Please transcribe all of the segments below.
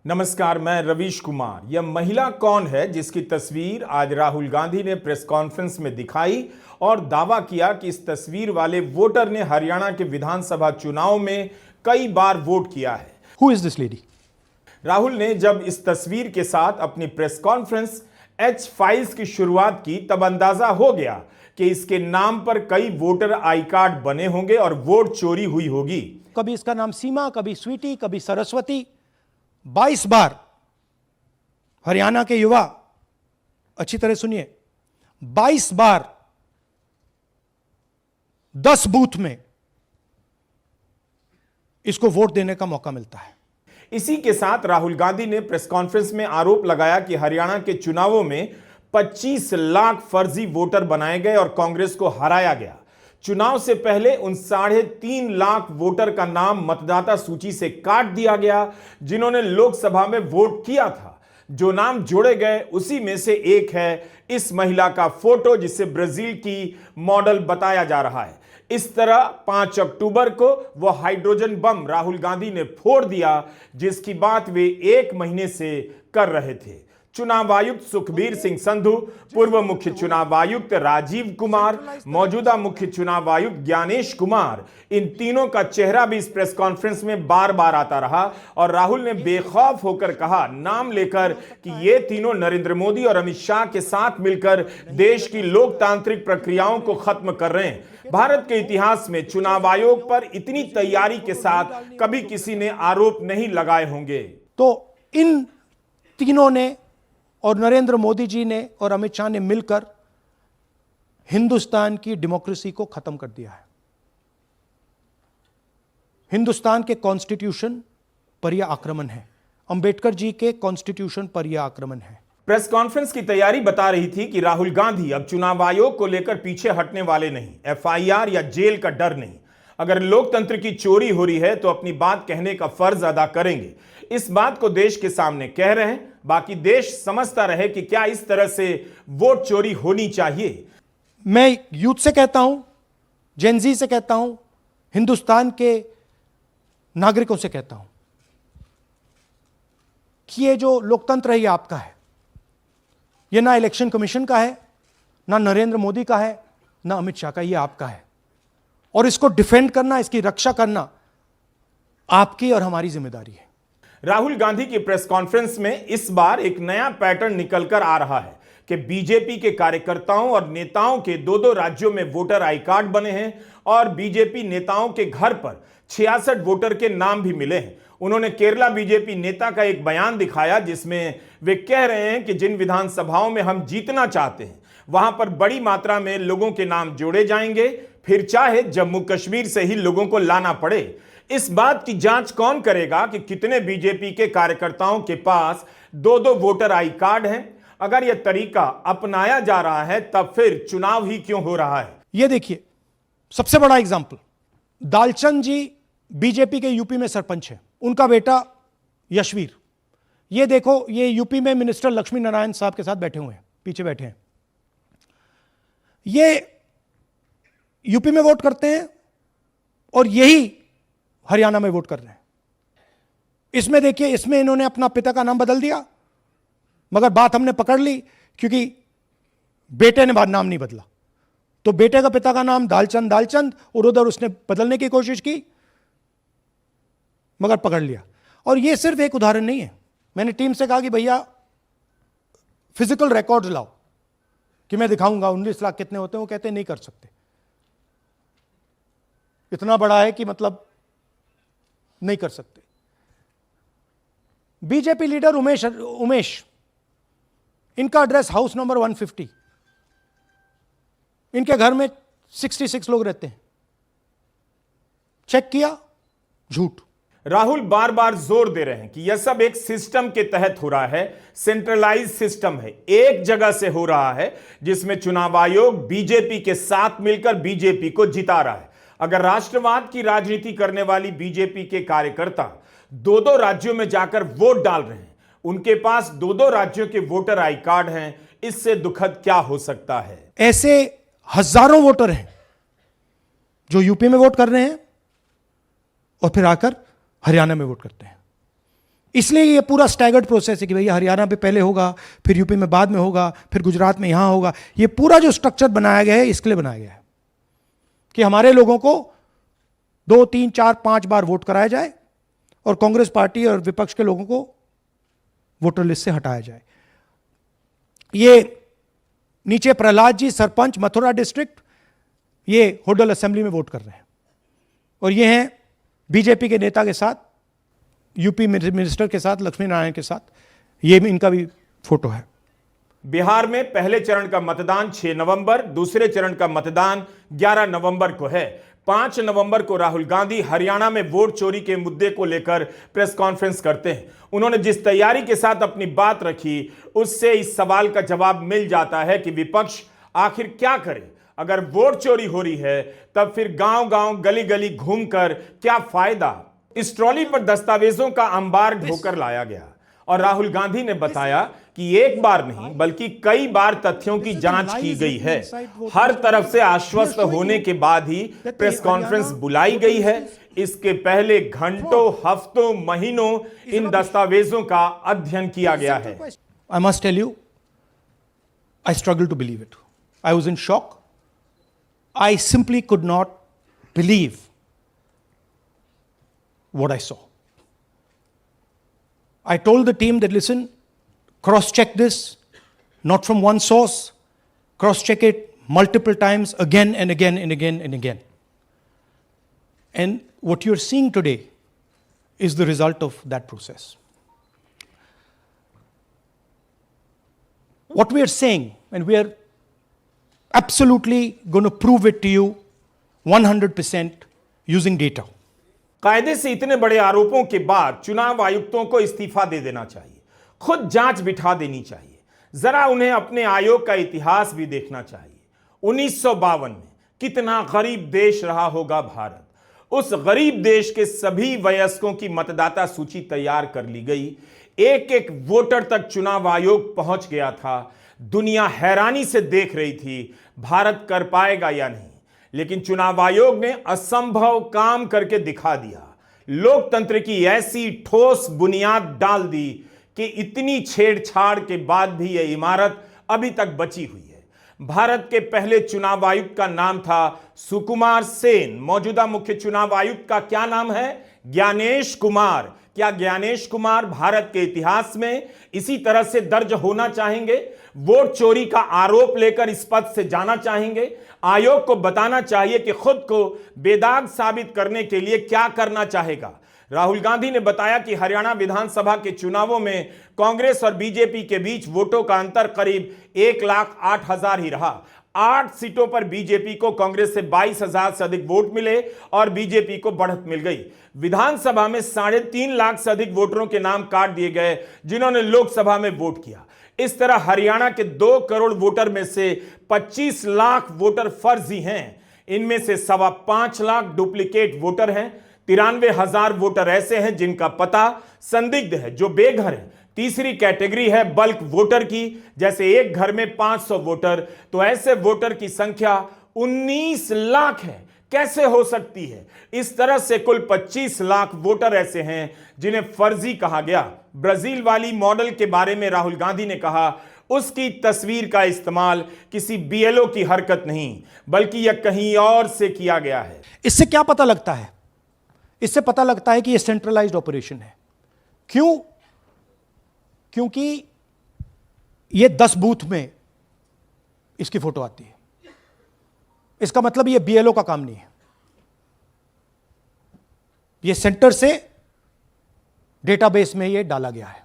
नमस्कार, मैं रवीश कुमार। यह महिला कौन है जिसकी तस्वीर आज राहुल गांधी ने प्रेस कॉन्फ्रेंस में दिखाई और दावा किया कि इस तस्वीर वाले वोटर ने हरियाणा के विधानसभा चुनाव में कई बार वोट किया है। Who is this lady? Rahul ने जब इस तस्वीर के साथ अपनी प्रेस कॉन्फ्रेंस एच फाइल्स की शुरुआत की तब अंदाजा हो गया कि इसके नाम पर कई वोटर आई कार्ड बने होंगे और वोट चोरी हुई होगी। कभी इसका नाम सीमा, कभी स्वीटी, कभी सरस्वती। 22 बार हरियाणा के युवा, अच्छी तरह सुनिए, 22 बार 10 बूथ में इसको वोट देने का मौका मिलता है। इसी के साथ राहुल गांधी ने प्रेस कॉन्फ्रेंस में आरोप लगाया कि हरियाणा के चुनावों में 25 लाख फर्जी वोटर बनाए गए और कांग्रेस को हराया गया। चुनाव से पहले उन 3.5 लाख वोटर का नाम मतदाता सूची से काट दिया गया जिन्होंने लोकसभा में वोट किया था। जो नाम जोड़े गए उसी में से एक है इस महिला का फोटो जिसे ब्राजील की मॉडल बताया जा रहा है। इस तरह 5 अक्टूबर को वह हाइड्रोजन बम राहुल गांधी ने फोड़ दिया जिसकी बात वे 1 महीने से कर रहे थे। चुनाव आयुक्त सुखबीर सिंह संधू, पूर्व मुख्य चुनाव आयुक्त राजीव कुमार, मौजूदा मुख्य चुनाव आयुक्त ज्ञानेश कुमार, इन तीनों का चेहरा भी इस प्रेस कॉन्फ्रेंस में बार बार आता रहा और राहुल ने बेखौफ होकर कहा, नाम लेकर, कि ये तीनों नरेंद्र मोदी और अमित शाह के साथ मिलकर देश की लोकतांत्रिक प्रक्रियाओं को खत्म कर रहे हैं। भारत के इतिहास में चुनाव आयोग पर इतनी तैयारी के साथ कभी किसी ने आरोप नहीं लगाए होंगे। तो इन तीनों ने और नरेंद्र मोदी जी ने और अमित शाह ने मिलकर हिंदुस्तान की डेमोक्रेसी को खत्म कर दिया है। हिंदुस्तान के कॉन्स्टिट्यूशन पर यह आक्रमण है, अंबेडकर जी के कॉन्स्टिट्यूशन पर यह आक्रमण है। प्रेस कॉन्फ्रेंस की तैयारी बता रही थी कि राहुल गांधी अब चुनाव आयोग को लेकर पीछे हटने वाले नहीं, एफआईआर या जेल का डर नहीं। अगर लोकतंत्र की चोरी हो रही है तो अपनी बात कहने का फर्ज अदा करेंगे। इस बात को देश के सामने कह रहे हैं, बाकी देश समझता रहे कि क्या इस तरह से वोट चोरी होनी चाहिए। मैं यूथ से कहता हूं, जेनजी से कहता हूं, हिंदुस्तान के नागरिकों से कहता हूं कि ये जो लोकतंत्र है ये आपका है। ये ना इलेक्शन कमीशन का है, ना नरेंद्र मोदी का है, ना अमित शाह का, ये आपका है। और इसको डिफेंड करना, इसकी रक्षा करना आपकी और हमारी जिम्मेदारी है। राहुल गांधी की प्रेस कॉन्फ्रेंस में इस बार एक नया पैटर्न निकलकर आ रहा है कि बीजेपी के कार्यकर्ताओं और नेताओं के 2-2 राज्यों में वोटर आई कार्ड बने हैं और बीजेपी नेताओं के घर पर 66 वोटर के नाम भी मिले हैं। उन्होंने केरला बीजेपी नेता का एक बयान दिखाया जिसमें वे कह रहे हैं कि जिन विधानसभाओं में हम जीतना चाहते हैं वहां पर बड़ी मात्रा में लोगों के नाम जोड़े जाएंगे, फिर चाहे जम्मू कश्मीर से ही लोगों को लाना पड़े। इस बात की जांच कौन करेगा कि कितने बीजेपी के कार्यकर्ताओं के पास 2-2 वोटर आई कार्ड हैं? अगर यह तरीका अपनाया जा रहा है तब फिर चुनाव ही क्यों हो रहा है? यह देखिए, सबसे बड़ा एग्जाम्पल, दालचंद जी बीजेपी के यूपी में सरपंच है, उनका बेटा यशवीर, ये देखो, ये यूपी में मिनिस्टर लक्ष्मी नारायण साहब के साथ बैठे हुए हैं, पीछे बैठे हैं। ये यूपी में वोट करते हैं और यही हरियाणा में वोट कर रहे हैं। इसमें देखिए, इसमें इन्होंने अपना पिता का नाम बदल दिया, मगर बात हमने पकड़ ली क्योंकि बेटे ने बाद नाम नहीं बदला, तो बेटे का पिता का नाम दालचंद और उधर उसने बदलने की कोशिश की मगर पकड़ लिया। और यह सिर्फ एक उदाहरण नहीं है। मैंने टीम से कहा कि भैया फिजिकल रिकॉर्ड्स लाओ कि मैं दिखाऊंगा 19 लाख कितने होते हैं। वो कहते नहीं कर सकते, इतना बड़ा है कि मतलब नहीं कर सकते। बीजेपी लीडर उमेश, इनका एड्रेस हाउस नंबर 150, इनके घर में 66 लोग रहते हैं। चेक किया, झूठ। राहुल बार बार जोर दे रहे हैं कि यह सब एक सिस्टम के तहत हो रहा है, सेंट्रलाइज सिस्टम है, एक जगह से हो रहा है जिसमें चुनाव आयोग बीजेपी के साथ मिलकर बीजेपी को जिता रहा है। अगर राष्ट्रवाद की राजनीति करने वाली बीजेपी के कार्यकर्ता 2-2 राज्यों में जाकर वोट डाल रहे हैं, उनके पास 2-2 राज्यों के वोटर आई कार्ड हैं, इससे दुखद क्या हो सकता है? ऐसे हजारों वोटर हैं जो यूपी में वोट कर रहे हैं और फिर आकर हरियाणा में वोट करते हैं। इसलिए ये पूरा स्टैगर्ड प्रोसेस है कि भैया हरियाणा पे पहले होगा, फिर यूपी में बाद में होगा, फिर गुजरात में यहां होगा। ये पूरा जो स्ट्रक्चर बनाया गया है इसके लिए बनाया गया है कि हमारे लोगों को 2, 3, 4, 5 बार वोट कराया जाए और कांग्रेस पार्टी और विपक्ष के लोगों को वोटर लिस्ट से हटाया जाए। ये नीचे प्रहलाद जी सरपंच मथुरा डिस्ट्रिक्ट, ये होडल असेंबली में वोट कर रहे हैं और ये हैं बीजेपी के नेता के साथ, यूपी मिनिस्टर के साथ, लक्ष्मी नारायण के साथ, ये भी इनका भी फोटो है। बिहार में पहले चरण का मतदान 6 नवंबर, दूसरे चरण का मतदान 11 नवंबर को है। 5 नवंबर को राहुल गांधी हरियाणा में वोट चोरी के मुद्दे को लेकर प्रेस कॉन्फ्रेंस करते हैं। उन्होंने जिस तैयारी के साथ अपनी बात रखी, उससे इस सवाल का जवाब मिल जाता है कि विपक्ष आखिर क्या करे। अगर वोट चोरी हो रही है तब फिर गांव गांव गली गली घूमकर क्या फायदा। इस ट्रॉली पर दस्तावेजों का अंबार ढोकर लाया गया और राहुल गांधी ने बताया कि एक बार नहीं बल्कि कई बार तथ्यों की जांच की गई है। हर तरफ से आश्वस्त होने के बाद ही प्रेस कॉन्फ्रेंस बुलाई गई है। इसके पहले घंटों, हफ्तों, महीनों इन दस्तावेजों का अध्ययन किया गया है। I must tell you, I struggle to believe it. I was in shock. I simply could not believe what I saw. I told the team that, listen, cross-check this, not from one source, cross-check it multiple times, again and again and again and again. And what you're seeing today is the result of that process. What we are saying, and we are absolutely going to prove it to you 100% using data. कायदे से इतने बड़े आरोपों के बाद चुनाव आयुक्तों को इस्तीफा दे देना चाहिए, खुद जांच बिठा देनी चाहिए। जरा उन्हें अपने आयोग का इतिहास भी देखना चाहिए। 1952 में कितना गरीब देश रहा होगा भारत। उस गरीब देश के सभी वयस्कों की मतदाता सूची तैयार कर ली गई। एक एक वोटर तक चुनाव आयोग पहुंच गया था। दुनिया हैरानी से देख रही थी भारत कर पाएगा या नहीं, लेकिन चुनाव आयोग ने असंभव काम करके दिखा दिया। लोकतंत्र की ऐसी ठोस बुनियाद डाल दी कि इतनी छेड़छाड़ के बाद भी यह इमारत अभी तक बची हुई है। भारत के पहले चुनाव आयुक्त का नाम था सुकुमार सेन। मौजूदा मुख्य चुनाव आयुक्त का क्या नाम है? ज्ञानेश कुमार। क्या ज्ञानेश कुमार भारत के इतिहास में इसी तरह से दर्ज होना चाहेंगे? वोट चोरी का आरोप लेकर इस पद से जाना चाहेंगे? आयोग को बताना चाहिए कि खुद को बेदाग साबित करने के लिए क्या करना चाहेगा। राहुल गांधी ने बताया कि हरियाणा विधानसभा के चुनावों में कांग्रेस और बीजेपी के बीच वोटों का अंतर करीब 1,08,000 ही रहा। 8 सीटों पर बीजेपी को कांग्रेस से 22,000 से अधिक वोट मिले और बीजेपी को बढ़त मिल गई। विधानसभा में 3.5 लाख से अधिक वोटरों के नाम काट दिए गए जिन्होंने लोकसभा में वोट किया। इस तरह हरियाणा के 2 करोड़ वोटर में से 25 लाख वोटर फर्जी हैं। इनमें से 5.25 लाख डुप्लीकेट वोटर हैं। 93,000 वोटर ऐसे हैं जिनका पता संदिग्ध है, जो बेघर हैं। तीसरी कैटेगरी है बल्क वोटर की, जैसे एक घर में 500 वोटर, तो ऐसे वोटर की संख्या 19 लाख है। कैसे हो सकती है? इस तरह से कुल 25 लाख वोटर ऐसे हैं जिन्हें फर्जी कहा गया। ब्राजील वाली मॉडल के बारे में राहुल गांधी ने कहा, उसकी तस्वीर का इस्तेमाल किसी बीएलओ की हरकत नहीं, बल्कि यह कहीं और से किया गया है। इससे क्या पता लगता है? इससे पता लगता है कि यह सेंट्रलाइज्ड ऑपरेशन है। क्यों? क्योंकि यह 10 बूथ में इसकी फोटो आती है। इसका मतलब यह बीएलओ का काम नहीं है, यह सेंटर से डेटाबेस में यह डाला गया है।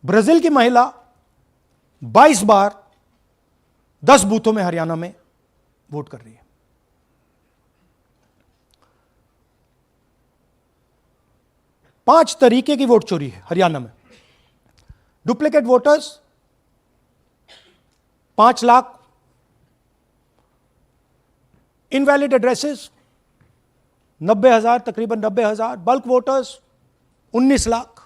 ब्राजील की महिला 22 बार 10 बूथों में हरियाणा में वोट कर रही है। पांच तरीके की वोट चोरी है हरियाणा में। Duplicate voters 5 lakh, invalid addresses 90,000, तकरीबन 90,000, बल्क वोटर्स 19 लाख।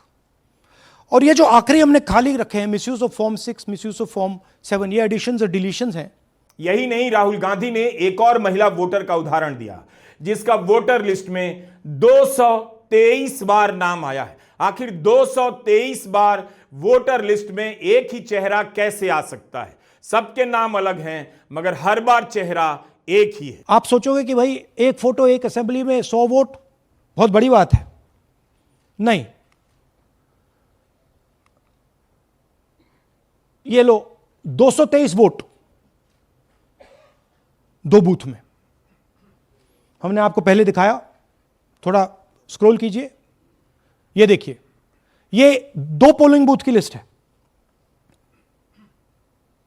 और ये जो आखिरी हमने खाली रखे हैं, misuse of form 6, misuse of form 7, ये एडिशंस और डिलीशंस हैं। यही नहीं, राहुल गांधी ने एक और महिला वोटर का उदाहरण दिया जिसका वोटर लिस्ट में 200 223 बार नाम आया है। आखिर 223 बार वोटर लिस्ट में एक ही चेहरा कैसे आ सकता है? सबके नाम अलग हैं, मगर हर बार चेहरा एक ही है। आप सोचोगे कि भाई एक फोटो एक असेंबली में 100 वोट बहुत बड़ी बात है। नहीं, ये लो 223 वोट 2 बूथ में। हमने आपको पहले दिखाया, थोड़ा स्क्रॉल कीजिए, ये देखिए, ये 2 पोलिंग बूथ की लिस्ट है।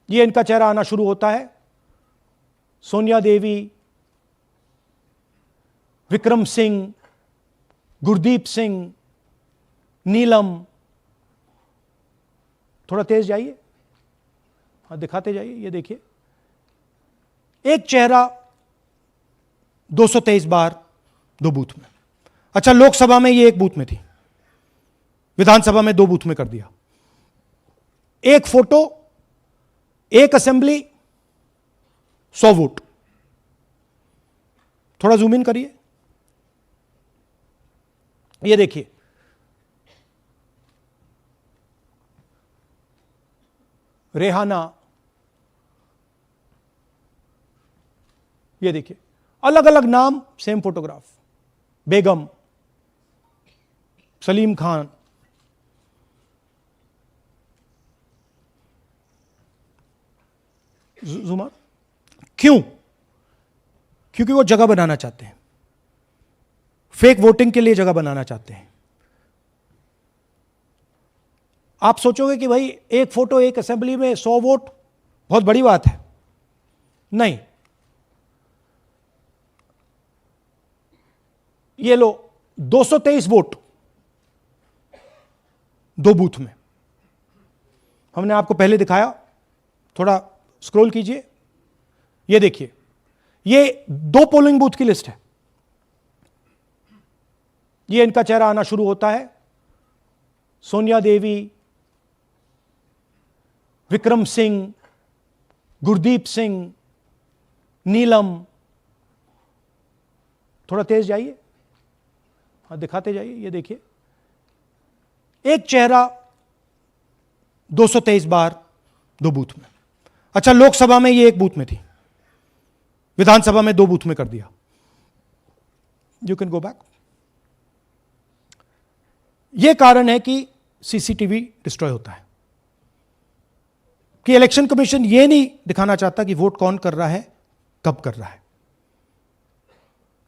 ये इनका चेहरा आना शुरू होता है। सोनिया देवी, विक्रम सिंह, गुरदीप सिंह, नीलम। थोड़ा तेज जाइए, हाँ दिखाते जाइए, ये देखिए, एक चेहरा 223 बार 2 बूथ में। अच्छा, लोकसभा में ये 1 बूथ में थी, विधानसभा में 2 बूथ में कर दिया। एक फोटो एक असेंबली 100 वोट। थोड़ा जूम इन करिए, ये देखिए, रेहाना, ये देखिए, अलग अलग नाम, सेम फोटोग्राफ। बेगम, सलीम खान, जुमा। क्यों? क्योंकि वो जगह बनाना चाहते हैं, फेक वोटिंग के लिए जगह बनाना चाहते हैं। आप सोचोगे कि भाई एक फोटो एक असेंबली में 100 वोट बहुत बड़ी बात है। नहीं, ये लो 223 वोट 2 बूथ में। हमने आपको पहले दिखाया, थोड़ा स्क्रॉल कीजिए, ये देखिए, ये 2 पोलिंग बूथ की लिस्ट है। ये इनका चेहरा आना शुरू होता है। सोनिया देवी, विक्रम सिंह, गुरदीप सिंह, नीलम। थोड़ा तेज जाइए, हाँ दिखाते जाइए, ये देखिए, एक चेहरा 223 बार 2 बूथ में। अच्छा, लोकसभा में ये 1 बूथ में थी, विधानसभा में 2 बूथ में कर दिया। You can go back. यह कारण है कि सीसीटीवी डिस्ट्रॉय होता है, कि इलेक्शन कमीशन यह नहीं दिखाना चाहता कि वोट कौन कर रहा है, कब कर रहा है,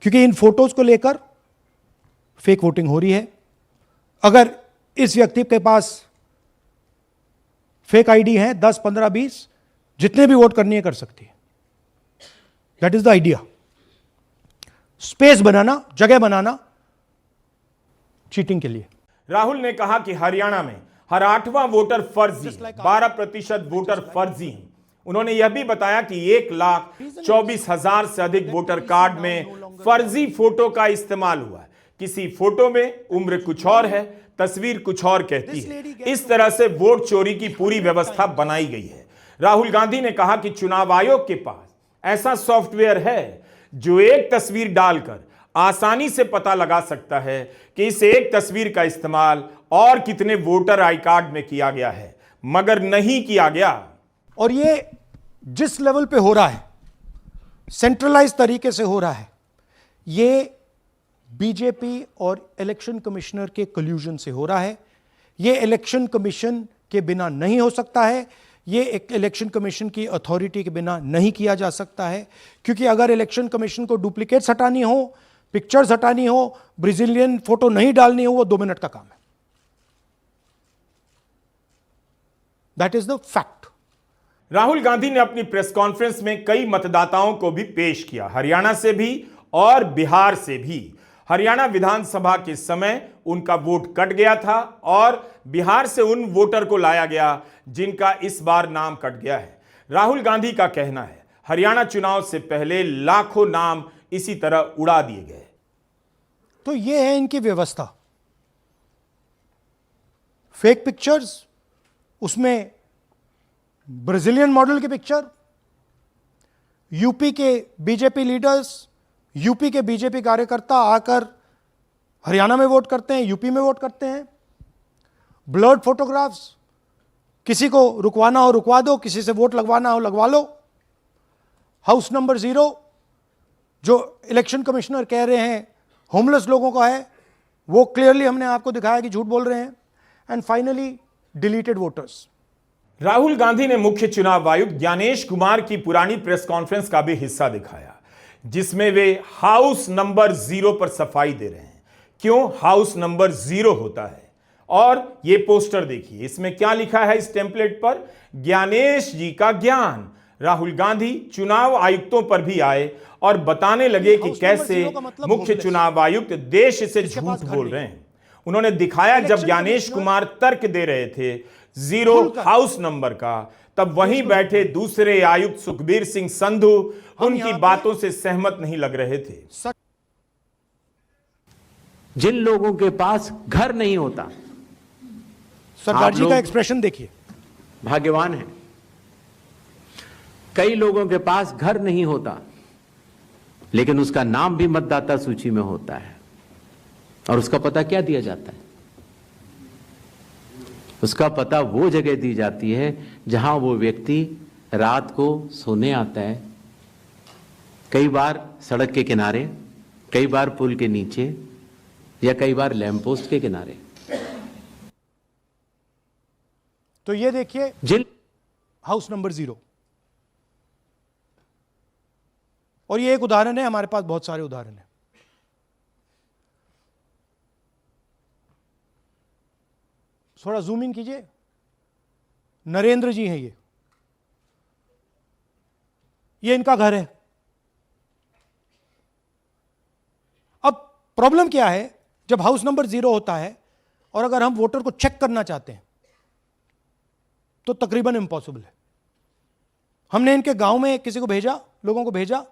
क्योंकि इन फोटोज को लेकर फेक वोटिंग हो रही है। अगर इस व्यक्ति के पास फेक आईडी है 10, 15, 20, जितने भी वोट करनी है कर सकती है। That is the idea, space बनाना, जगह बनाना चीटिंग के लिए। राहुल ने कहा कि हरियाणा में हर 8वां वोटर फर्जी, 12% वोटर फर्जी हैं। उन्होंने यह भी बताया कि 1,24,000 से अधिक वोटर कार्ड में फर्जी फोटो का इस्तेमाल हुआ है। किसी फोटो में उम्र कुछ और है, तस्वीर कुछ और कहती है। इस तरह से वोट चोरी की पूरी व्यवस्था बनाई गई है। राहुल गांधी ने कहा कि चुनाव आयोग के पास ऐसा सॉफ्टवेयर है जो एक तस्वीर डालकर आसानी से पता लगा सकता है कि इस एक तस्वीर का इस्तेमाल और कितने वोटर आई कार्ड में किया गया है, मगर नहीं किया गया। और ये जिस लेवल पे हो रहा है, सेंट्रलाइज तरीके से हो रहा है, ये बीजेपी और इलेक्शन कमिश्नर के कल्यूजन से हो रहा है। ये इलेक्शन कमीशन के बिना नहीं हो सकता है, ये एक इलेक्शन कमीशन की अथॉरिटी के बिना नहीं किया जा सकता है। क्योंकि अगर इलेक्शन कमीशन को डुप्लीकेट्स हटानी हो, पिक्चर्स हटानी हो, ब्राजीलियन फोटो नहीं डालनी हो, वो 2 मिनट का काम है। That is the fact. Rahul Gandhi ने अपनी प्रेस कॉन्फ्रेंस में कई मतदाताओं को भी पेश किया, हरियाणा से भी और बिहार से भी। हरियाणा विधानसभा के समय उनका वोट कट गया था और बिहार से उन वोटर को लाया गया जिनका इस बार नाम कट गया है। राहुल गांधी का कहना है, हरियाणा चुनाव से पहले लाखों नाम इसी तरह उड़ा दिए गए। तो यह है इनकी व्यवस्था। फेक पिक्चर्स, उसमें ब्राजीलियन मॉडल की पिक्चर, यूपी के बीजेपी लीडर्स, यूपी के बीजेपी कार्यकर्ता आकर हरियाणा में वोट करते हैं, यूपी में वोट करते हैं। ब्लर्ड फोटोग्राफ्स, किसी को रुकवाना हो रुकवा दो, किसी से वोट लगवाना हो लगवा लो। हाउस नंबर 0 जो इलेक्शन कमिश्नर कह रहे हैं होमलेस लोगों का है, वो क्लियरली हमने आपको दिखाया कि झूठ बोल रहे हैं। And finally deleted voters. Rahul Gandhi ने मुख्य चुनाव आयुक्त ज्ञानेश कुमार की पुरानी प्रेस कॉन्फ्रेंस का भी हिस्सा दिखाया, जिसमें वे हाउस नंबर 0 पर सफाई दे रहे हैं। क्यों हाउस नंबर 0 होता है? और ये पोस्टर देखिए, इसमें क्या लिखा है इस टेम्पलेट पर? ज्ञानेश जी का ज्ञान। राहुल गांधी चुनाव आयुक्तों पर भी आए और बताने लगे कि कैसे मुख्य चुनाव आयुक्त देश से झूठ बोल रहे हैं। उन्होंने दिखाया जब ज्ञानेश कुमार तर्क दे रहे थे 0 हाउस नंबर का, तब वहीं बैठे दूसरे आयुक्त सुखबीर सिंह संधू उनकी बातों से सहमत नहीं लग रहे थे। जिन लोगों के पास घर नहीं होता, सरदार जी का एक्सप्रेशन देखिए, भाग्यवान है। कई लोगों के पास घर नहीं होता, लेकिन उसका नाम भी मतदाता सूची में होता है। और उसका पता क्या दिया जाता है? उसका पता वो जगह दी जाती है जहां वो व्यक्ति रात को सोने आता है, कई बार सड़क के किनारे, कई बार पुल के नीचे, या कई बार लैंप पोस्ट के किनारे। तो ये देखिए जिन हाउस नंबर 0। और ये एक उदाहरण है, हमारे पास बहुत सारे उदाहरण हैं। थोड़ा जूम इन कीजिए। नरेंद्र जी हैं ये इनका घर है। अब प्रॉब्लम क्या है, जब हाउस नंबर 0 होता है और अगर हम वोटर को चेक करना चाहते हैं तो तकरीबन इम्पॉसिबल है। हमने इनके गांव में किसी को भेजा, लोगों को भेजा,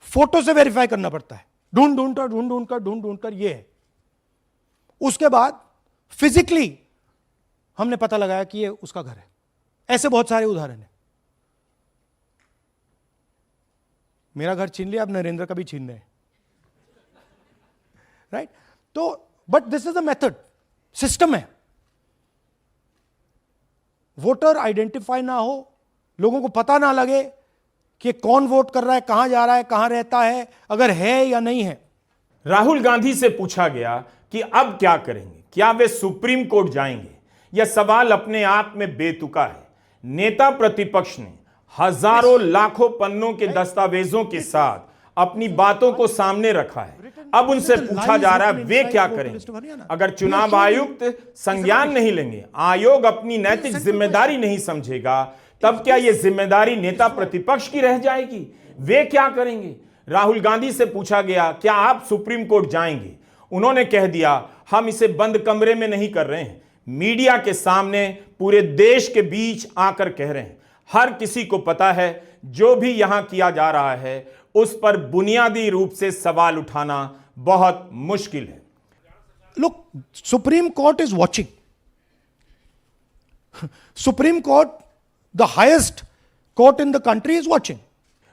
फोटो से वेरीफाई करना पड़ता है, ढूंढ कर ये है। उसके बाद फिजिकली हमने पता लगाया कि ये उसका घर है। ऐसे बहुत सारे उदाहरण हैं। मेरा घर छीन लिया, अब नरेंद्र का भी छीन रहे हैं, राइट? तो but this is a method, system है। वोटर आइडेंटिफाई ना हो, लोगों को पता ना लगे कि कौन वोट कर रहा है, कहां जा रहा है, कहां रहता है, अगर है या नहीं है। राहुल गांधी से पूछा गया कि अब क्या करेंगे, क्या वे सुप्रीम कोर्ट जाएंगे? यह सवाल अपने आप में बेतुका है। नेता प्रतिपक्ष ने हजारों लाखों पन्नों के दस्तावेजों के साथ अपनी बातों को सामने रखा है। अब उनसे पूछा जा रहा है वे क्या करेंगे। अगर चुनाव आयुक्त संज्ञान नहीं लेंगे, आयोग अपनी नैतिक जिम्मेदारी नहीं समझेगा, तब क्या यह जिम्मेदारी नेता प्रतिपक्ष की रह जाएगी? वे क्या करेंगे? राहुल गांधी से पूछा गया क्या आप सुप्रीम कोर्ट जाएंगे? उन्होंने कह दिया हम इसे बंद कमरे में नहीं कर रहे हैं, मीडिया के सामने पूरे देश के बीच आकर कह रहे हैं। हर किसी को पता है जो भी यहां किया जा रहा है उस पर बुनियादी रूप से सवाल उठाना बहुत मुश्किल है। Look, Supreme Court is watching. Supreme Court, the highest court in the country, is watching.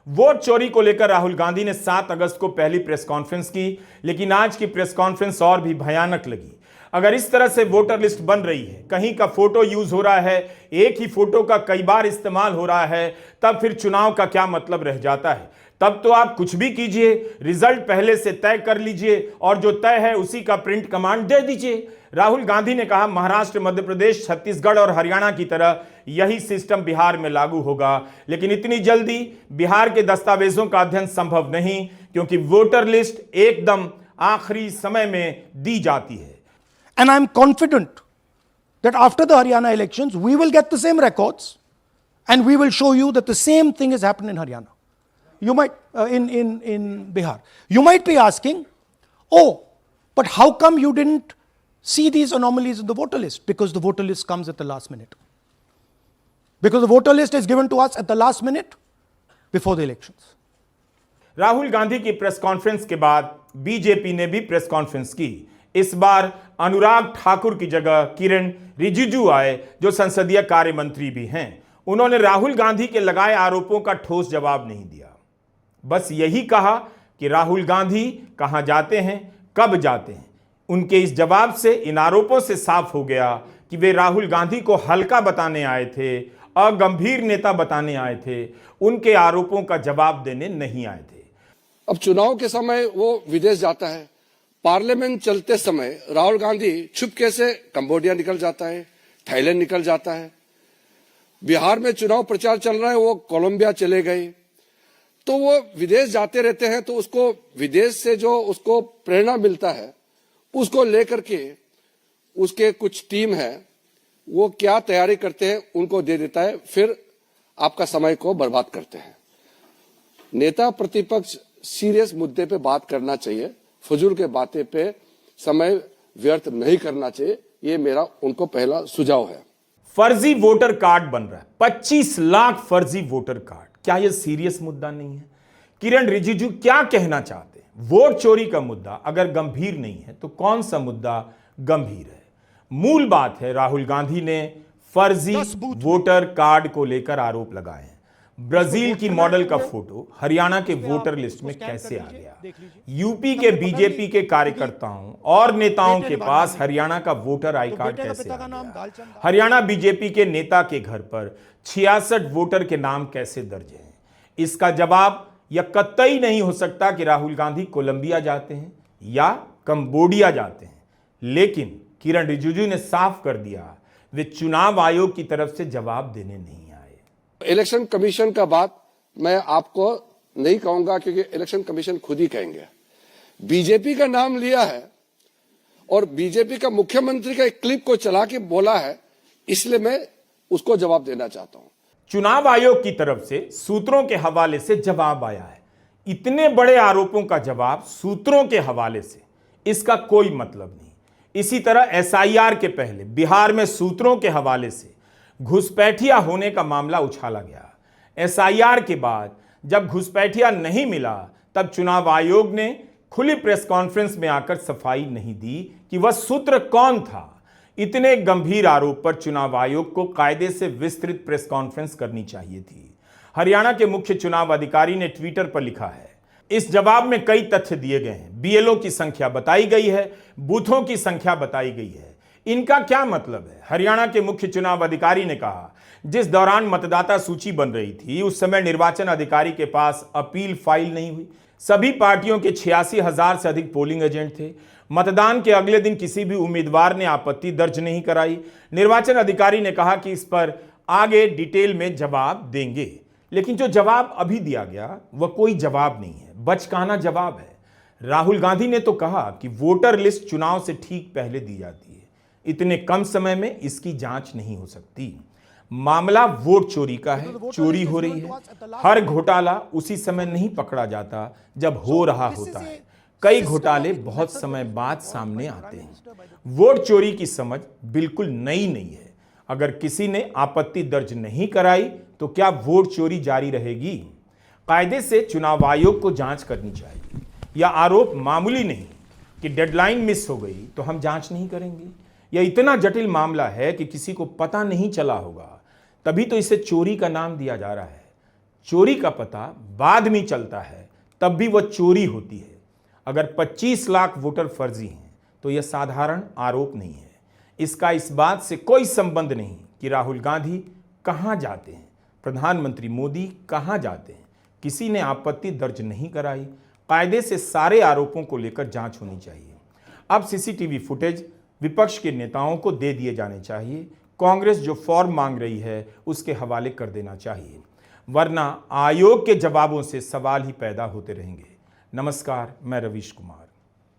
Vote चोरी को लेकर राहुल गांधी ने 7 अगस्त को पहली प्रेस कॉन्फ्रेंस की, लेकिन आज की प्रेस कॉन्फ्रेंस और भी भयानक लगी। अगर इस तरह से वोटर लिस्ट बन रही है, कहीं का फोटो यूज हो रहा है, एक ही फोटो का कई बार इस्तेमाल हो रहा है, तब फिर चुनाव का क्या मतलब रह जाता है? तब तो आप कुछ भी कीजिए, रिजल्ट पहले से तय कर लीजिए और जो तय है उसी का प्रिंट कमांड दे दीजिए। राहुल गांधी ने कहा महाराष्ट्र, मध्य प्रदेश, छत्तीसगढ़ और हरियाणा की तरह यही सिस्टम बिहार में लागू होगा, लेकिन इतनी जल्दी बिहार के दस्तावेजों का अध्ययन संभव नहीं, क्योंकि वोटर लिस्ट एकदम आखिरी समय में दी जाती है। And I'm confident that after the Haryana elections, we will get the same records and we will show you that the same thing has happened in Haryana. You might, in Bihar. You might be asking, oh, but how come you didn't see these anomalies in the voter list? Because the voter list comes at the last minute. Because the voter list is given to us at the last minute before the elections. Rahul Gandhi की press conference के बाद BJP ने भी press conference की। इस बार अनुराग ठाकुर की जगह किरण रिजिजू आए, जो संसदीय कार्य मंत्री भी हैं। उन्होंने राहुल गांधी के लगाए आरोपों का ठोस जवाब नहीं दिया, बस यही कहा कि राहुल गांधी कहां जाते हैं, कब जाते हैं। उनके इस जवाब से, इन आरोपों से साफ हो गया कि वे राहुल गांधी को हल्का बताने आए थे, अगंभीर नेता बताने आए थे, उनके आरोपों का जवाब देने नहीं आए थे। अब चुनाव के समय वो विदेश जाता है, पार्लियामेंट चलते समय राहुल गांधी छुपके से कंबोडिया निकल जाता है, थाईलैंड निकल जाता है। बिहार में चुनाव प्रचार चल रहा है, वो कोलंबिया चले गए। तो वो विदेश जाते रहते हैं, तो उसको विदेश से जो उसको प्रेरणा मिलता है, उसको लेकर के उसके कुछ टीम है, वो क्या तैयारी करते हैं उनको दे देता है, फिर आपका समय को बर्बाद करते हैं। नेता प्रतिपक्ष सीरियस मुद्दे पे बात करना चाहिए, फजूल के बातें पे समय व्यर्थ नहीं करना चाहिए। ये मेरा उनको पहला सुझाव है। फर्जी वोटर कार्ड बन रहा है, 25 लाख फर्जी वोटर कार्ड। क्या यह सीरियस मुद्दा नहीं है? किरण रिजिजू क्या कहना चाहते हैं? वोट चोरी का मुद्दा अगर गंभीर नहीं है तो कौन सा मुद्दा गंभीर है? मूल बात है, राहुल गांधी ने फर्जी वोटर कार्ड को लेकर आरोप लगाए हैं। ब्राजील की मॉडल का फोटो हरियाणा के वोटर लिस्ट में कैसे आ गया? यूपी के बीजेपी के कार्यकर्ताओं और नेताओं के पास हरियाणा का वोटर आई कार्ड कैसे आ गया? हरियाणा बीजेपी के नेता के घर पर 66 वोटर के नाम कैसे दर्ज हैं? इसका जवाब यह कतई नहीं हो सकता कि राहुल गांधी कोलंबिया जाते हैं या कंबोडिया जाते हैं। लेकिन किरण रिजिजू ने साफ कर दिया, वे चुनाव आयोग की तरफ से जवाब देने नहीं आए। इलेक्शन कमीशन का बात मैं आपको नहीं कहूंगा, क्योंकि इलेक्शन कमीशन खुद ही कहेंगे। बीजेपी का नाम लिया है और बीजेपी का मुख्यमंत्री का एक क्लिप को चला के बोला है, इसलिए मैं उसको जवाब देना चाहता हूं। चुनाव आयोग की तरफ से सूत्रों के हवाले से जवाब आया है। इतने बड़े आरोपों का जवाब सूत्रों के हवाले से, इसका कोई मतलब नहीं। इसी तरह एसआईआर के पहले बिहार में सूत्रों के हवाले से घुसपैठिया होने का मामला उछाला गया। एसआईआर के बाद जब घुसपैठिया नहीं मिला, तब चुनाव आयोग ने खुली प्रेस कॉन्फ्रेंस में आकर सफाई नहीं दी कि वह सूत्र कौन था। इतने गंभीर आरोप पर चुनाव आयोग को कायदे से विस्तृत प्रेस कॉन्फ्रेंस करनी चाहिए थी। हरियाणा के मुख्य चुनाव अधिकारी ने ट्विटर पर लिखा है, इस जवाब में कई तथ्य दिए गए हैं, बीएलओ की संख्या बताई गई है, बूथों की संख्या बताई गई है। इनका क्या मतलब है? हरियाणा के मुख्य चुनाव अधिकारी ने कहा, जिस दौरान मतदाता सूची बन रही थी उस समय निर्वाचन अधिकारी के पास अपील फाइल नहीं हुई। सभी पार्टियों के 86,000 से अधिक पोलिंग एजेंट थे। मतदान के अगले दिन किसी भी उम्मीदवार ने आपत्ति दर्ज नहीं कराई। निर्वाचन अधिकारी ने कहा कि इस पर आगे डिटेल में जवाब देंगे, लेकिन जो जवाब अभी दिया गया वह कोई जवाब नहीं है, बचकाना जवाब है। राहुल गांधी ने तो कहा कि वोटर लिस्ट चुनाव से ठीक पहले दी जाती है। इतने कम समय में इसकी जांच नहीं हो सकती। मामला वोट चोरी का है, चोरी हो रही है। हर घोटाला उसी समय नहीं पकड़ा जाता जब हो रहा होता है। कई घोटाले बहुत समय बाद सामने आते हैं। वोट चोरी की समझ बिल्कुल नई नहीं है। अगर किसी ने आपत्ति दर्ज नहीं कराई तो क्या वोट चोरी जारी रहेगी? कायदे से चुनाव आयोग को जांच करनी चाहिए। यह आरोप मामूली नहीं कि डेडलाइन मिस हो गई तो हम जांच नहीं करेंगे। यह इतना जटिल मामला है कि किसी को पता नहीं चला होगा, तभी तो इसे चोरी का नाम दिया जा रहा है। चोरी का पता बाद में चलता है, तब भी वह चोरी होती है। अगर 25 लाख वोटर फर्जी हैं तो यह साधारण आरोप नहीं है। इसका इस बात से कोई संबंध नहीं कि राहुल गांधी कहां जाते हैं, प्रधानमंत्री मोदी कहां जाते हैं। किसी ने आपत्ति दर्ज नहीं कराई। कायदे से सारे आरोपों को लेकर जांच होनी चाहिए। अब सीसीटीवी फुटेज विपक्ष के नेताओं को दे दिए जाने चाहिए। कांग्रेस जो फॉर्म मांग रही है उसके हवाले कर देना चाहिए, वरना आयोग के जवाबों से सवाल ही पैदा होते रहेंगे। नमस्कार, मैं रवीश कुमार।